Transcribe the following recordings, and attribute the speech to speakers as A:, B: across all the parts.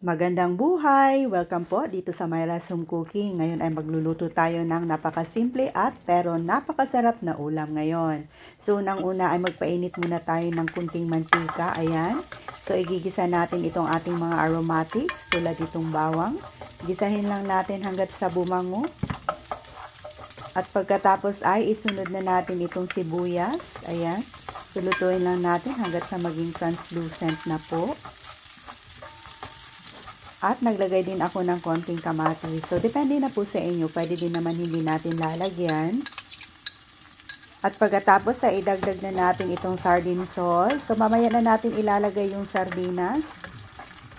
A: Magandang buhay! Welcome po dito sa Myra's Home Cooking. Ngayon ay magluluto tayo ng napakasimple at pero napakasarap na ulam ngayon. So, unang-una ay magpainit muna tayo ng kunting mantika. Ayan. So, igigisa natin itong ating mga aromatics tulad itong bawang. Gisahin lang natin hanggat sa bumango. At pagkatapos ay isunod na natin itong sibuyas. Ayan. Lulutuin lang natin hanggat sa maging translucent na po. At naglagay din ako ng konting kamatis. So, depende na po sa inyo. Pwede din naman hindi natin lalagyan. At pagkatapos ay idagdag na natin itong sardine sauce. So, mamaya na natin ilalagay yung sardinas.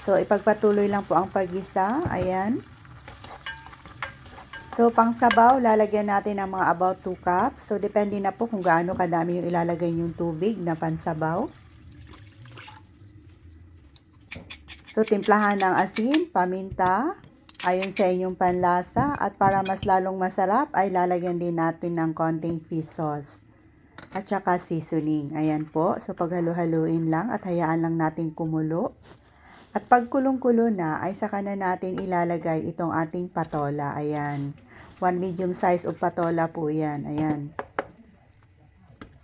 A: So, ipagpatuloy lang po ang paggisa. Ayan. So, pang sabaw, lalagyan natin ng mga about 2 cups. So, depende na po kung gaano kadami yung ilalagay yung tubig na pansabaw. So, timplahan ng asin, paminta, ayon sa inyong panlasa. At para mas lalong masarap, ay lalagyan din natin ng konting fish sauce. At saka seasoning. Ayan po. So, paghalo-haluin lang at hayaan lang natin kumulo. At pag kulong-kulo na, ay saka na natin ilalagay itong ating patola. Ayan. 1 medium size of patola po yan. Ayan.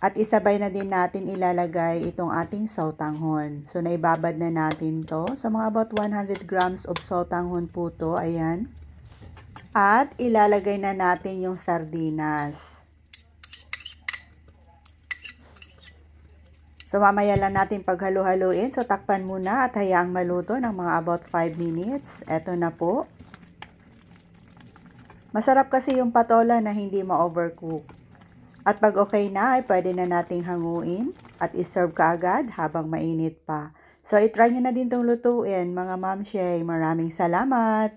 A: At isabay na din natin ilalagay itong ating sautanghon. So, naibabad na natin to. So, mga about 100 grams of sautanghon po to. Ayan. At ilalagay na natin yung sardinas. So, mamaya lang natin paghalo-haluin. So, takpan muna at hayaang maluto ng mga about 5 minutes. Eto na po. Masarap kasi yung patola na hindi ma-overcook. At pag okay na, ay pwede na nating hanguin at iserve kaagad habang mainit pa. So, itry nyo na din itong lutuin, mga Ma'am Shay. Maraming salamat!